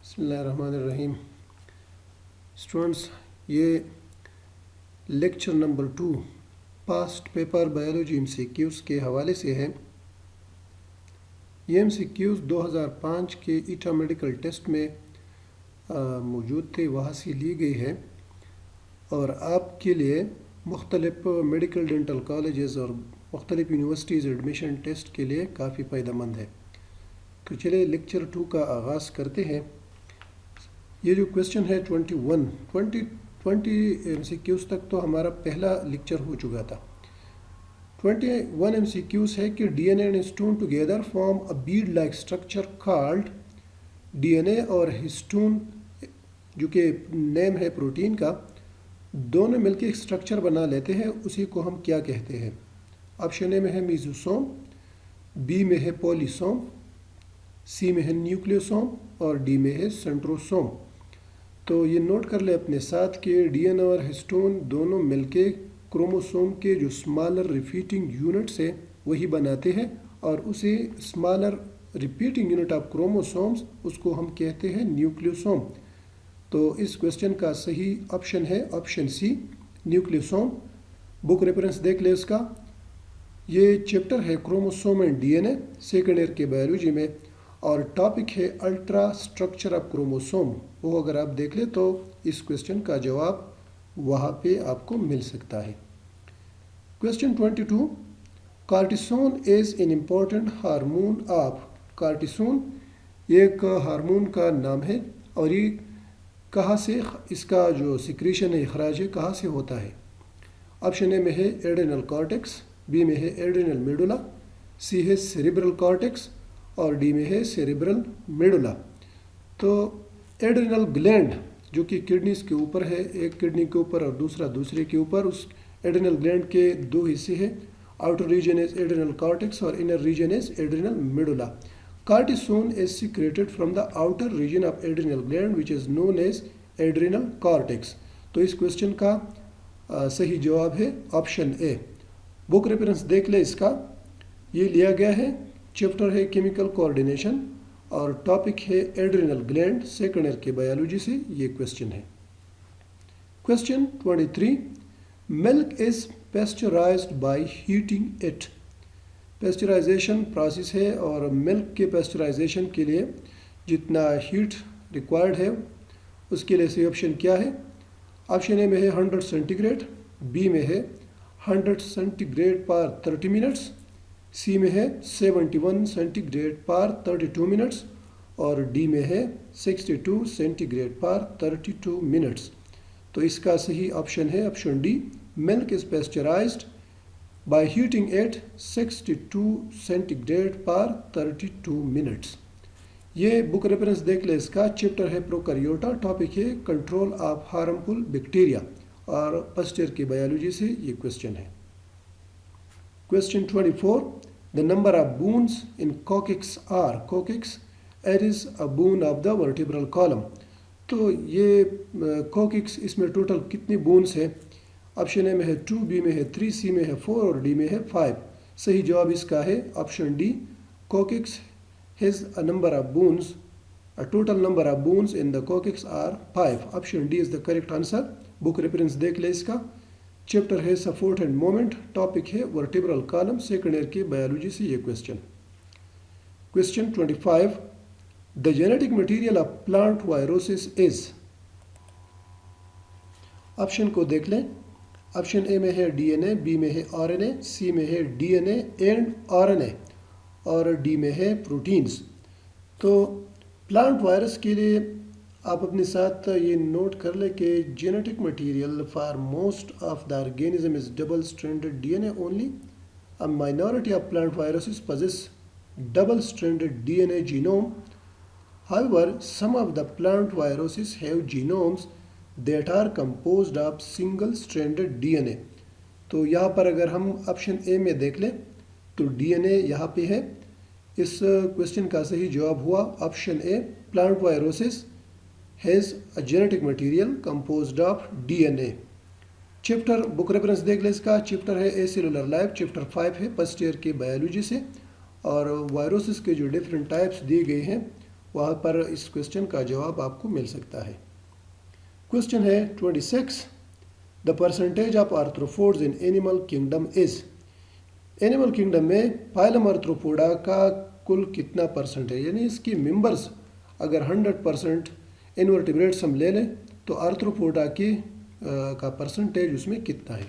बिस्मिल्लाहिर्रहमानिर्रहीम। स्टूडेंट्स, ये lecture number 2 past paper biology MCQs के हवाले से है। ये एमसीक्यूज़ 2005 के ईटा मेडिकल टेस्ट में मौजूद थे, वहाँ से ली गई है और आपके लिए मुख्तलिफ मेडिकल डेंटल कॉलेजेस और मुख्तलिफ यूनिवर्सिटीज़ एडमिशन टेस्ट के लिए काफ़ी फ़ायदेमंद है। तो चलिए लेक्चर 2 का आगाज़ करते हैं। ये जो क्वेश्चन है 20 एमसीक्यूज़ तक तो हमारा पहला लेक्चर हो चुका था। 21 एमसीक्यूज़ है कि DNA and histone together form a Beed like structure called. DNA और हिस्टोन जो कि नेम है प्रोटीन का, दोनों मिलकर एक स्ट्रक्चर बना लेते हैं, उसी को हम क्या कहते हैं? ऑप्शन ए में है मीजोसोम, बी में है पॉलीसोम, सी में है न्यूक्लियोसोम और डी में है सेंट्रोसोम। तो ये नोट कर ले अपने साथ कि डीएनए और हिस्टोन दोनों मिलके क्रोमोसोम के जो स्मॉलर रिपीटिंग यूनिट्स है वही बनाते हैं और उसे smaller repeating unit of chromosomes उसको हम कहते हैं न्यूक्लियोसोम। तो इस क्वेश्चन का सही ऑप्शन है option C, nucleosome. Book reference देख ले इसका। ये चैप्टर है chromosome and DNA, second year के बायोलॉजी में, और टॉपिक है अल्ट्रा स्ट्रक्चर ऑफ क्रोमोसोम। वो अगर आप देख ले तो इस क्वेश्चन का जवाब वहाँ पे आपको मिल सकता है। Question 22, cortisone is an important hormone of. Cortisone एक हार्मोन का नाम है और ये कहाँ से, इसका जो सिक्रीशन है, इखराज है, कहाँ से होता है? ऑप्शन ए में है एड्रेनल कॉर्टेक्स, बी में है एड्रेनल मेडुला, सी है सेरिब्रल कॉर्टेक्स और डी में है सेरिब्रल मेडुला। तो एड्रेनल ग्लैंड जो कि किडनीज के ऊपर है, एक किडनी के ऊपर और दूसरा दूसरे के ऊपर, उस एड्रेनल ग्लैंड के दो हिस्से हैं। Outer region is adrenal cortex और inner region is adrenal medulla. Cortisone is secreted from the outer region of adrenal gland which is known as adrenal cortex. तो इस क्वेश्चन का सही जवाब है ऑप्शन ए। बुक रेफरेंस देख ले इसका। ये लिया गया है, चैप्टर है केमिकल कोऑर्डिनेशन और टॉपिक है एड्रेनल ग्लैंड, सेकेंड ईयर के बायोलॉजी से ये क्वेश्चन है। Question 23, milk is pasteurised by heating it. Pasteurisation process है और मिल्क के पेस्चराइजेशन के लिए जितना हीट रिक्वायर्ड है उसके लिए सही ऑप्शन क्या है? ऑप्शन ए में है 100 सेंटीग्रेड, बी में है 100 सेंटीग्रेड पर 30 मिनट्स, सी में है 71 सेंटीग्रेड पर 32 मिनट्स और डी में है 62 सेंटीग्रेड पर 32 मिनट्स। तो इसका सही ऑप्शन है option D, milk is pasteurised by heating at 62 centigrade पर 32 मिनट्स। ये बुक रेफरेंस देख ले इसका। चैप्टर है प्रोकैरियोटा, टॉपिक है कंट्रोल ऑफ हार्मफुल बैक्टीरिया और फर्स्ट ईयर की बायोलॉजी से ये क्वेश्चन है। Question 24, the number of bones in coccyx are. Coccyx, it is a bone of the vertebral column. तो ये coccyx, इसमें टोटल कितनी बोन्स है? ऑप्शन ए में है 2, बी में है 3, सी में है 4 और डी में है 5। सही जवाब इसका है option D, coccyx has a number of bones, a total number of bones in the coccyx are 5. Option D is the correct answer. Book reference देख ले इसका। चैप्टर है सपोर्ट एंड मोमेंट, टॉपिक है वर्टिब्रल कॉलम, सेकेंड ईयर की biology से ये question. Question 25, the genetic material of plant viruses is. Option को देख लें। ऑप्शन ए में है डीएनए, बी में है आरएनए, सी में है डीएनए एंड आरएनए और डी में है प्रोटीन्स। तो प्लांट वायरस के लिए आप अपने साथ ये नोट कर ले कि genetic material for most of the organism is double stranded DNA only. A minority of plant viruses possess double stranded DNA genome. However, some of the plant viruses have genomes that are composed of single stranded DNA. तो यहाँ पर अगर हम option A में देख लें तो DNA यहाँ पे है। इस क्वेश्चन का सही जवाब हुआ option A, plant viruses has a genetic material composed of DNA. Chapter book reference देख ले इसका। चैप्टर है ए सेलुलर लाइफ, चैप्टर 5 है फर्स्ट ईयर की बायोलॉजी से और वायरोसिस के जो डिफरेंट टाइप्स दिए गए हैं वहाँ पर इस क्वेश्चन का जवाब आपको मिल सकता है। क्वेश्चन है 26, the percentage of arthropods in animal kingdom is. Animal kingdom में फाइलम आर्थ्रोपोडा का कुल कितना परसेंट है, यानी इसकी मेंबर्स अगर 100% इनवर्टिब्रेट्स हम ले लें तो आर्थ्रोपोडा की का परसेंटेज उसमें कितना है।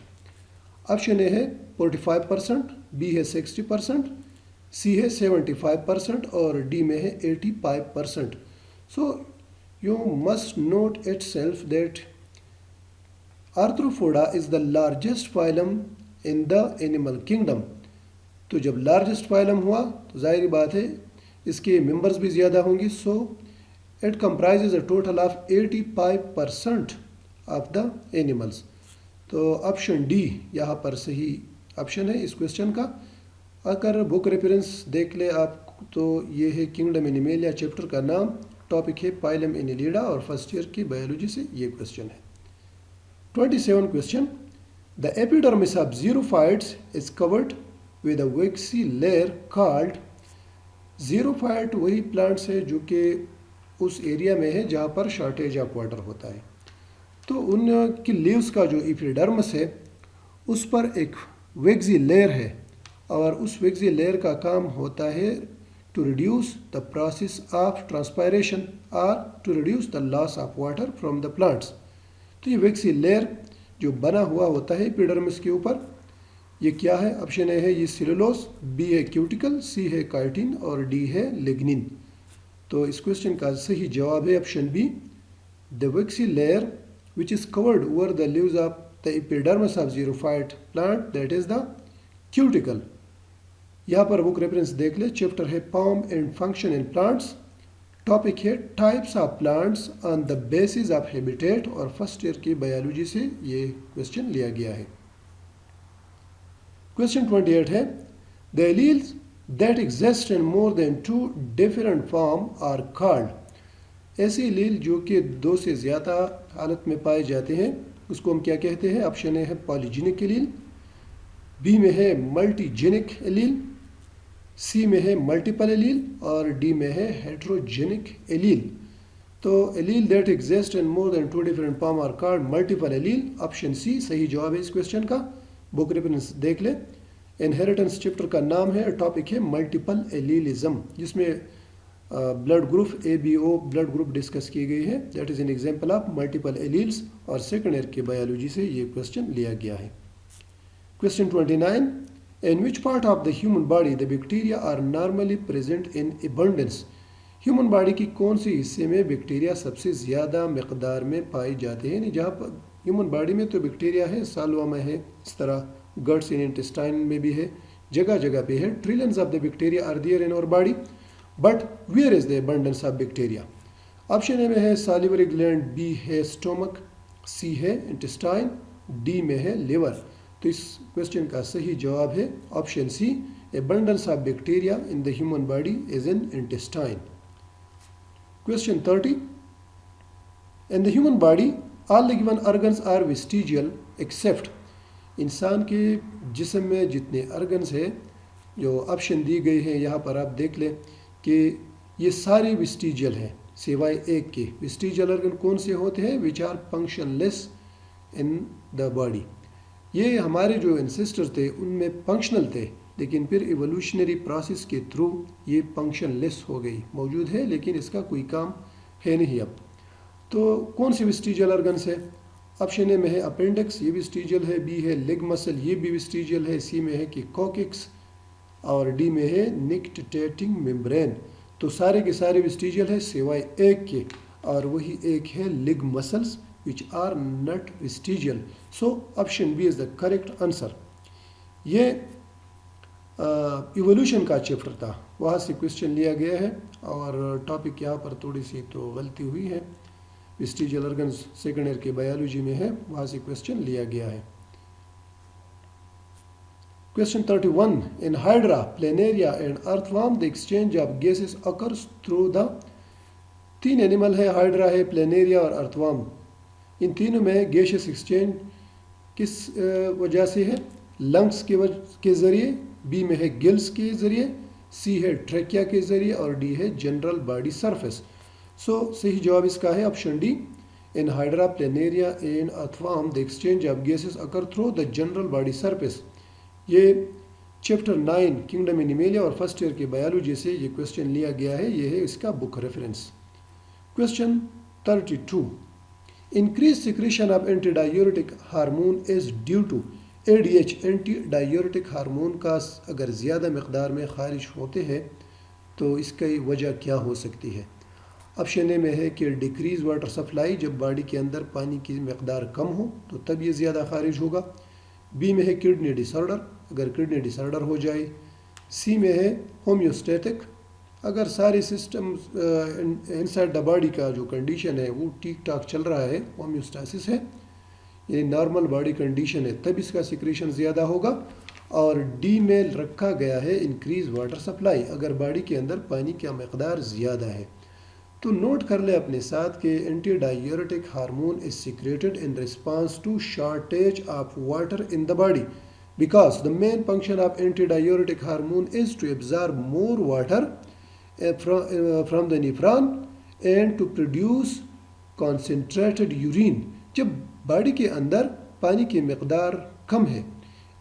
ऑप्शन ए है 45%, बी है 60%, सी है 75% और डी में है 85%। So you must note it self that arthropoda is the largest phylum in the animal kingdom. तो जब लार्जेस्ट फाइलम हुआ तो जाहिर बात है इसके मेंबर्स भी ज़्यादा होंगी। So it comprises a total of 85% of the animals. तो ऑप्शन डी यहाँ पर सही ऑप्शन है इस क्वेश्चन का। अगर बुक रेफरेंस देख ले आप तो ये है किंगडम एनिमेलिया चैप्टर का नाम, टॉपिक है फाइलम एनिलिडा और फर्स्ट ईयर की बायोलॉजी से ये क्वेश्चन है। 27 question, the epidermis of xerophytes is covered with a waxy layer called. Xerophyte वही प्लांट्स है जो कि उस एरिया में है जहाँ पर शॉर्टेज ऑफ वाटर होता है। तो उनकी लीव्स का जो एपिडर्मिस है उस पर एक वैक्सी लेयर है और उस वैक्सी लेयर का काम होता है to reduce the process of transpiration और to reduce the loss of water from the plants. तो ये वैक्सी लेयर जो बना हुआ होता है एपिडर्मिस के ऊपर, ये क्या है? ऑप्शन ए है ये सेलुलोज, बी है क्यूटिकल, सी है काइटिन और डी है लिग्निन। तो इस क्वेश्चन का सही जवाब है option B, the waxy layer which is covered over the leaves of the epidermis of xerophyte plant, that is the cuticle. यहाँ पर बुक रेफरेंस देख ले, चैप्टर है form and function in plants, topic है types of plants on the basis of habitat और first year की biology से ये क्वेश्चन लिया गया है। क्वेश्चन 28 है, the alleles that exist in more than 2 different form are called. ऐसे एलील जो कि 2 से ज़्यादा हालत में पाए जाते हैं उसको हम क्या कहते हैं? ऑप्शन ए है पॉलीजेनिक एलील, बी में है मल्टीजेनिक एलील, सी में है मल्टीपल एलील और डी में है हेट्रोजेनिक एलील। तो allele that exist in more than 2 different form are called multiple allele, option C सही जवाब है इस क्वेश्चन का। बुक रेफरेंस देख ले, इनहेरिटेंस चैप्टर का नाम है, टॉपिक है मल्टीपल एलीलिज्म, जिसमें blood group ABO blood group discuss की गई है, that is an example of multiple alleles और सेकंड ईयर की बायोलॉजी से ये क्वेश्चन लिया गया है। Question 29, in which part of the human body the bacteria are normally present in abundance. Human body की कौन सी हिस्से में बैक्टीरिया सबसे ज़्यादा मकदार में पाए जाते हैं? जहाँ पर ह्यूमन बॉडी में तो बैक्टीरिया है, सालवा में है, इस तरह गट्स इन इंटेस्टाइन में भी है, जगह जगह पे है। Trillions of the bacteria are there in our body, but where is the abundance of bacteria? Option A में है सालिवरी ग्लैंड, बी है स्टोमक, सी है इंटेस्टाइन, डी में है लिवर। तो इस क्वेश्चन का सही जवाब है option C, abundance of bacteria in the human body is in intestine. Question 30, in the human body all the given organs are vestigial except. इंसान के जिस्म में जितने ऑर्गन्स हैं जो ऑप्शन दी गई है यहाँ पर आप देख लें कि ये सारे वेस्टिजियल हैं सिवाय एक के। वेस्टिजियल ऑर्गन कौन से होते हैं? Which are functionless in the body. ये हमारे जो एंसेस्टर थे उनमें फंक्शनल थे, लेकिन फिर इवोल्यूशनरी प्रोसेस के थ्रू ये फंक्शनलेस हो गई। मौजूद है लेकिन इसका कोई काम है नहीं अब। तो कौन से वेस्टिजियल ऑर्गन्स है? ऑप्शन ए में है अपेंडिक्स, ये वेस्टिजियल है, बी है लेग मसल, ये भी वेस्टिजियल है, सी में है कि कोकिक्स और डी में है निक्टेटिंग मेम्ब्रेन। तो सारे के सारे वेस्टिजियल है सिवाय एक के, और वही एक है leg muscles which are not vestigial. So option B is the correct answer. ये इवोल्यूशन का चैप्टर था, वहाँ से क्वेश्चन लिया गया है और टॉपिक यहाँ पर थोड़ी सी तो गलती हुई है। वेस्टिजियल ऑर्गन्स सेकेंड ईयर के बायोलॉजी में है, वहाँ से क्वेश्चन लिया गया है। Question 31, in hydra, planaria and earthworm the exchange of gases occurs through the. 3 animal है, हाइड्रा है, प्लेनेरिया और अर्थवर्म। इन तीनों में गैसेस एक्सचेंज किस वजह से है? लंग्स के ज़रिए, बी में है गिल्स के ज़रिए, सी है ट्रैकिया के ज़रिए और डी है जनरल बॉडी सरफेस। सो सही जवाब इसका है option D. In hydra planaria and earthworm the exchange of gases occur through the general body surface. ये चैप्टर 9 किंगडम एनिमेलिया और फर्स्ट ईयर के बायोलॉजी से ये क्वेश्चन लिया गया है। ये है इसका book reference. Question 32, increase secretion of anti diuretic hormone is due to ADH। Anti diuretic hormone का अगर ज़्यादा मकदार में खारिज होते हैं तो इसकी वजह क्या हो सकती है। ऑप्शन ए में है कि डिक्रीज वाटर सप्लाई, जब बॉडी के अंदर पानी की मकदार कम हो तो तब ये ज़्यादा खारिज होगा। बी में है किडनी डिसऑर्डर, अगर किडनी डिसऑर्डर हो जाए। सी में है होम्योस्टैटिक, अगर सारे सिस्टम इनसाइड द बॉडी का जो कंडीशन है वो ठीक ठाक चल रहा है, होम्योस्टैसिस है, ये नॉर्मल बॉडी कंडीशन है, तब इसका सिक्रेशन ज़्यादा होगा। और डी में रखा गया है इंक्रीज वाटर सप्लाई, अगर बॉडी के अंदर पानी का मकदार ज़्यादा है। तो नोट कर ले अपने साथ कि anti diuretic hormone is secreted in response to shortage of water in the body because the main function of anti diuretic hormone is to absorb more water from the nephron and to produce concentrated urine. जब body के अंदर पानी की मकदार कम है,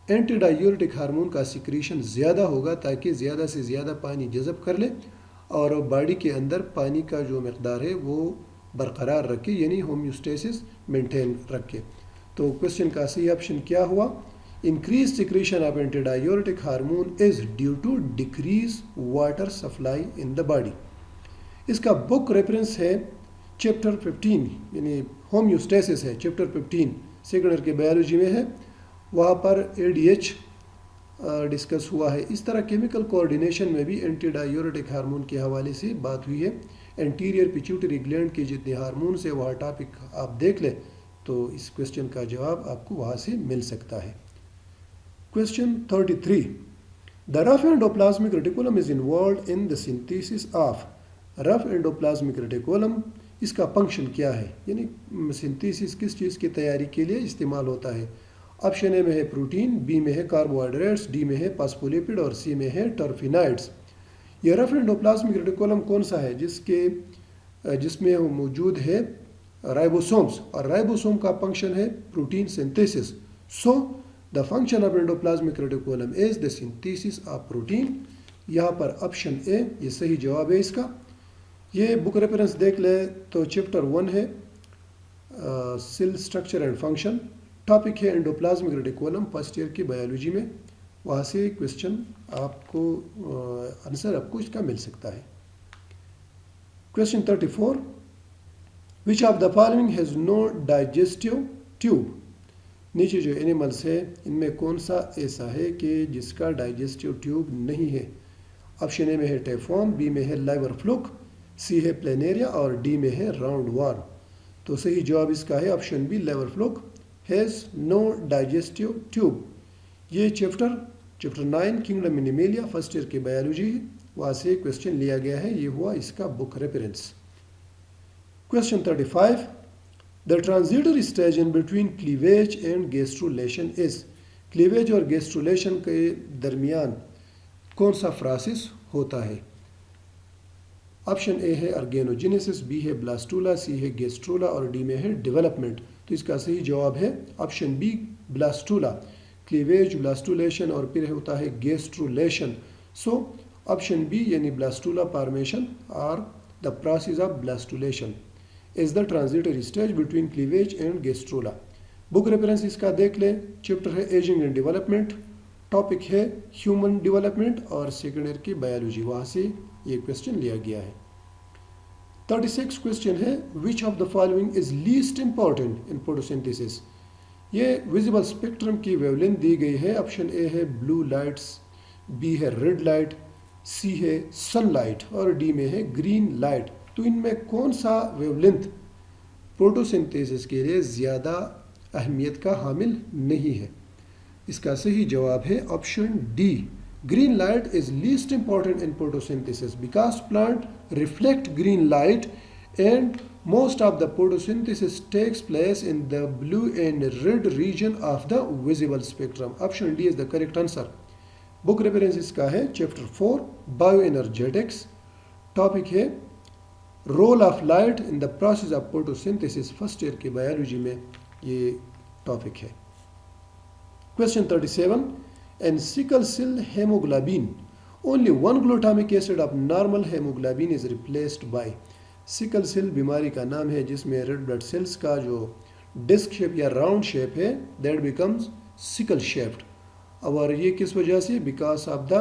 anti diuretic hormone का secretion ज़्यादा होगा ताकि ज़्यादा से ज़्यादा पानी जज़ब कर ले और बॉडी के अंदर पानी का जो मकदार है वो बरकरार रखे, यानी होम्योस्टेसिस मेंटेन रखे। तो क्वेश्चन का सही ऑप्शन क्या हुआ, increase secretion of anti diuretic hormone is due to decrease water supply in the body. इसका बुक रेफरेंस है चैप्टर 15, यानी होम्योस्टेसिस है, चैप्टर 15 सेकेंड ईयर के बायोलॉजी में है, वहाँ पर ADH डिस्कस हुआ है। इस तरह केमिकल कोऑर्डिनेशन में भी एंटी डायूरेटिक हार्मोन के हवाले से बात हुई है। एंटीरियर पिट्यूटरी ग्लैंड के जितने हार्मोन्स है वह टॉपिक आप देख लें तो इस क्वेश्चन का जवाब आपको वहाँ से मिल सकता है। Question 33, the rough endoplasmic reticulum is involve in the synthesis of. Rough endoplasmic reticulum, इसका फंक्शन क्या है, यानी सिंथेसिस किस चीज़ की तैयारी के लिए इस्तेमाल होता है। ऑप्शन ए में है प्रोटीन, बी में है कार्बोहाइड्रेट्स, डी में है फास्फोलिपिड और सी में है टर्फिनाइड्स। यह रफ एंडोप्लाज्मिक रेटिकुलम कौन सा है, जिसमें मौजूद है राइबोसोम्स, और राइबोसोम का फंक्शन है protein synthesis. So the function of endoplasmic reticulum is the synthesis of protein. यहाँ पर ऑप्शन ए ये सही जवाब है इसका। ये बुक रेफरेंस देख ले तो चैप्टर 1 है cell structure and function, topic है एंडोप्लाज्मिक रेटिकुलम फर्स्ट ईयर की बायोलॉजी में, वहाँ से क्वेश्चन आपको आंसर आपको इसका मिल सकता है। Question 34, which of the following has no digestive tube. नीचे जो एनिमल्स है इनमें कौन सा ऐसा है कि जिसका डाइजेस्टिव ट्यूब नहीं है। ऑप्शन ए में है टेफॉर्म, बी में है लाइवर फ्लूक, सी है प्लेनेरिया और डी में है राउंड वार्म। तो सही जवाब इसका है option B, liver fluke has no digestive tube. ये chapter 9 kingdom animalia first year के बायोलॉजी है, वहाँ से क्वेश्चन लिया गया है, ये हुआ इसका book reference. Question 35, the transitory stage in between cleavage and gastrulation is. Cleavage और गैस्ट्रुलेशन के दरमियान कौन सा प्रोसेस होता है। ऑप्शन ए है ऑर्गेनोजेनेसिस, बी है ब्लास्टूला, सी है गैस्ट्रोला और डी में है डेवलपमेंट। तो इसका सही जवाब है option B, blastula. Cleavage, blastulation और फिर होता है गैस्ट्रुलेशन। सो ऑप्शन बी यानी ब्लास्टूला फॉर्मेशन और the process of blastulation is the transitory stage between cleavage and gastrula. Book reference इसका देख लें, चैप्टर है एजिंग एंड डेवलपमेंट, टॉपिक है ह्यूमन डेवलपमेंट और सेकेंड ईयर की बायोलॉजी, वहाँ से ये क्वेश्चन लिया गया है। 36 क्वेश्चन है, विच of the following is least important in photosynthesis. ये विजिबल स्पेक्ट्रम की वेवलेंथ दी गई है। ऑप्शन ए है ब्लू लाइट्स, बी है रेड लाइट, सी है सनलाइट और डी में है ग्रीन लाइट। तो इनमें कौन सा वेवलेंथ फोटोसिंथेसिस के लिए ज़्यादा अहमियत का हामिल नहीं है। इसका सही जवाब है option D, green light is least important in photosynthesis because plant reflect green light and most of the photosynthesis takes place in the blue and red region of the visible spectrum. Option D is the correct answer. Book reference इसका है chapter 4 bioenergetics. Topic है role of light in the process of photosynthesis. First year की biology में ये topic है। Question 37, in sickle cell haemoglobin only one glutamic acid of normal haemoglobin is replaced by. Sickle cell बीमारी का नाम है जिसमें रेड ब्लड सेल्स का जो डिस्क शेप या राउंड शेप है दैट बिकम्स सिकल शेप्ड। और ये किस वजह से? Because of the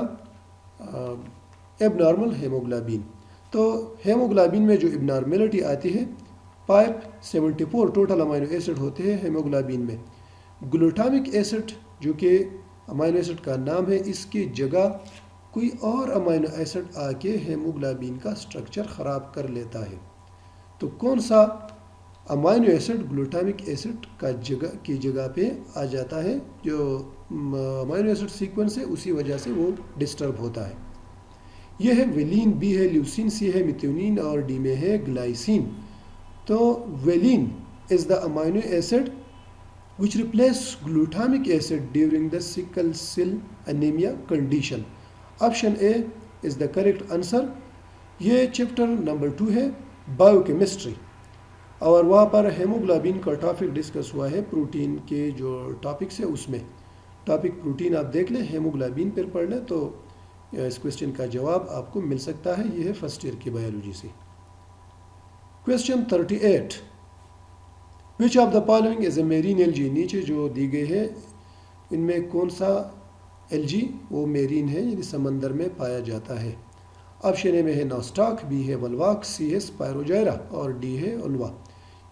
abnormal haemoglobin. तो हेमोग्लोबिन में जो एबनॉर्मेलिटी आती है, 74 टोटल अमाइनो एसिड होते हैं हेमोग्लोबिन में। ग्लूटामिक एसिड जो कि अमाइनो एसिड का नाम है, इसकी जगह कोई और अमाइनो एसिड आके हेमोग्लोबिन का स्ट्रक्चर ख़राब कर लेता है। तो कौन सा अमाइनो एसिड ग्लूटामिक एसिड की जगह पे आ जाता है? जो अमाइनो एसिड सीक्वेंस है उसी वजह से वो डिस्टर्ब होता है। यह है वेलिन, बी है ल्यूसिन, सी है मिथ्योनिन और डी में है ग्लाइसिन। तो valine is the amino acid which replace glutamic acid during the sickle cell anemia condition. Option A is the correct answer. ये चैप्टर नंबर 2 है बायोकेमिस्ट्री और वहाँ पर हेमोग्लोबिन का टॉपिक डिस्कस हुआ है। प्रोटीन के जो टॉपिक्स है उसमें टॉपिक प्रोटीन आप देख लें, हेमोग्लोबिन पर पढ़ लें तो इस क्वेश्चन का जवाब आपको मिल सकता है। ये है फर्स्ट ईयर की बायोलॉजी से। Question 38, which of the following is a marine algae. नीचे जो दी गई है इनमें कौन सा एल्गी वो मेरीन है यानी समंदर में पाया जाता है? ऑप्शन ए में है नॉस्टॉक, बी है वल्वाक, सी है स्पायरोजायरा और डी है उल्वा।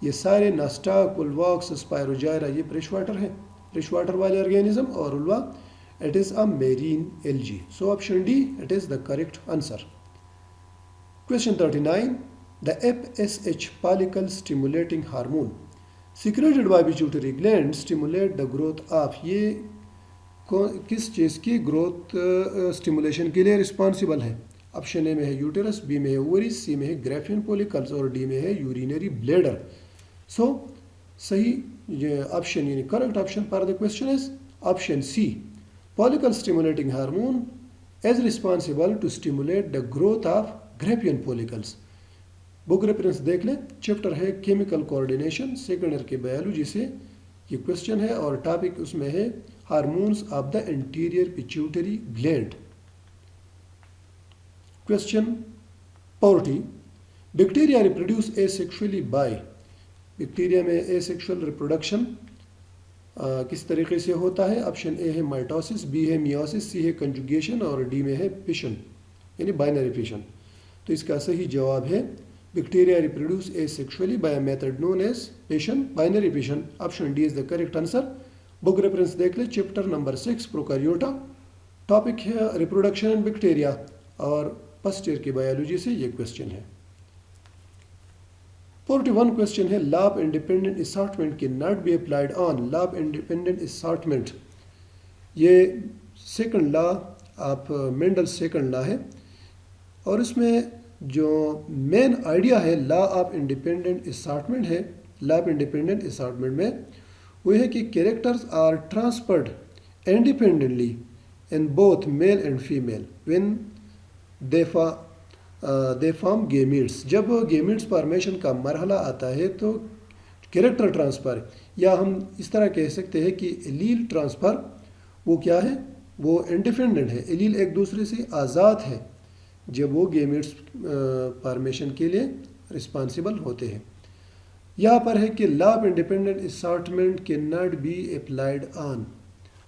ये सारे नॉस्टॉक, वल्वाक्स, स्पायरोजायरा ये फ्रेश वाटर है, फ्रेश वाटर वाले ऑर्गेनिज्म, और uvula it is a marine algae. So option D it is the correct answer. Question 39, the FSH follicle stimulating hormone secreted by pituitary gland stimulate the growth of। ये किस चीज़ की growth stimulation के लिए responsible है? Option A में है uterus, B में है ओवरीज, सी में है ग्रेफियन पोलिकल्स और डी में है यूरिनरी ब्लैडर। सो सही ऑप्शन यानी correct option for the question is option C, follicle stimulating hormone is responsible to stimulate the growth of Graafian follicles. Book reference देख लें, चैप्टर है केमिकल कोऑर्डिनेशन, सेकेंड ईयर के biology से ये question है और टॉपिक उसमें है hormones of the interior pituitary gland. Question 40, bacteria reproduce asexually by. Bacteria में एसेक्सुअल रिप्रोडक्शन किस तरीके से होता है? ऑप्शन ए है माइटोसिस, बी है मियोसिस, सी है कंजुगेशन और डी में है फिशन यानी बाइनरी फिशन। तो इसका सही जवाब है bacteria reproduce asexually by method known as fission, binary fission. Option D is the correct answer. Book reference देख ले, चैप्टर नंबर 6 प्रोकैरियोटा। टॉपिक है रिप्रोडक्शन इन बैक्टीरिया और फर्स्ट ईयर की बायोलॉजी से ये क्वेश्चन है। 41 क्वेश्चन है law of independent assortment can not be applied on. Law of independent assortment ये second law of Mendel second law है और इसमें जो मेन आइडिया है लॉ ऑफ इंडिपेंडेंट असॉर्टमेंट है, लॉ ऑफ इंडिपेंडेंट असॉर्टमेंट में वो है कि characters are transferred independently in both male and female when they form gametes. जब गेमीट्स फॉर्मेशन का मरहला आता है तो कैरेक्टर ट्रांसफ़र, या हम इस तरह कह सकते हैं कि एलील ट्रांसफ़र वो क्या है, वो इंडिपेंडेंट है। एलील एक दूसरे से आज़ाद है जब वो गेमीट्स फॉर्मेशन के लिए रिस्पॉन्सिबल होते हैं। यहाँ पर है कि law of independent assortment can not be applied on.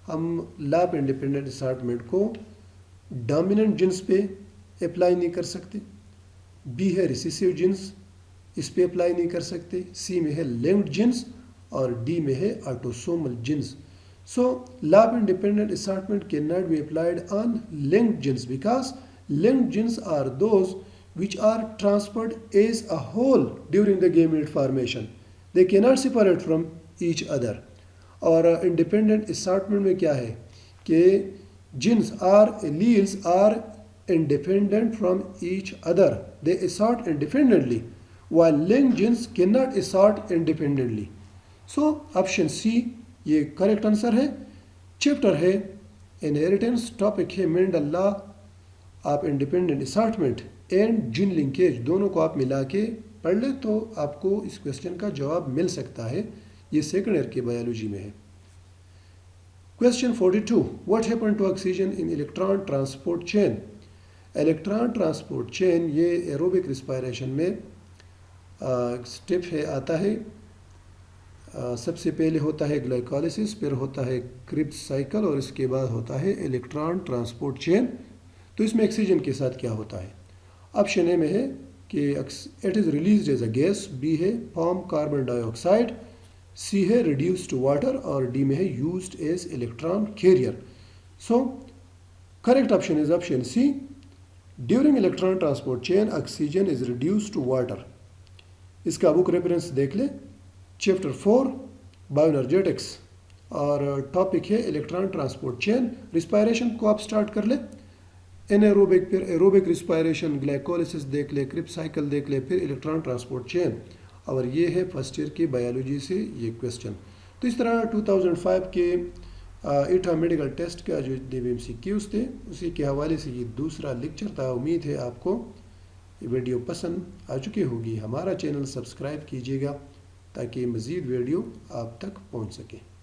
हम लॉ ऑफ इंडिपेंडेंट असॉर्टमेंट को डोमिनेंट जिन्स पे अप्लाई नहीं कर सकते, बी है रिसेसिव जिन्स इस पे अप्लाई नहीं कर सकते, सी में है लिंक्ड जिन्स और डी में है autosomal jeans. So law of independent assortment can not be applied on linked jeans because linked genes are those which are transferred as a whole during the gamete formation. They cannot separate from each other. और independent assortment में क्या है कि genes are alleles are independent from each other. They assort independently while linked genes cannot assort independently. So option C ये correct answer है। Chapter है inheritance topic है Mendel law आप independent assortment and gene linkage, दोनों को आप मिला के पढ़ ले तो आपको इस क्वेश्चन का जवाब मिल सकता है। ये सेकंड ईयर के बायोलॉजी में है। Question 42, what happen to oxygen in electron transport chain. Electron transport chain ये एरोबिक रिस्पायरेशन में स्टेप है आता है। सबसे पहले होता है ग्लाइकोलिसिस, फिर होता है क्रिब्स साइकिल और इसके बाद होता है इलेक्ट्रॉन ट्रांसपोर्ट चेन। तो इसमें ऑक्सीजन के साथ क्या होता है? ऑप्शन ए में है कि it is released as a gas, B है फॉर्म कार्बन डाइऑक्साइड, सी है रिड्यूस टू वाटर और डी में है used as electron carrier. So correct option is option C. During electron transport chain oxygen is reduce to water. इसका book reference देख ले, chapter 4 bioenergetics और topic है electron transport chain. Respiration को आप स्टार्ट कर ले, एनाएरोबिक, फिर एरोबिक रिस्पायरेशन, ग्लाइकोलिसिस देख ले, क्रिब्स साइकिल देख ले, फिर इलेक्ट्रॉन ट्रांसपोर्ट चेन। और ये है फर्स्ट ईयर की बायोलॉजी से ये क्वेश्चन। तो इस तरह 2005 के ईटा मेडिकल टेस्ट का जो MCQs थे उसी के हवाले से ये दूसरा लेक्चर था। उम्मीद है आपको ये वीडियो पसंद आ चुकी होगी। हमारा चैनल सब्सक्राइब कीजिएगा ताकि मज़ीद वीडियो आप तक पहुंच सके।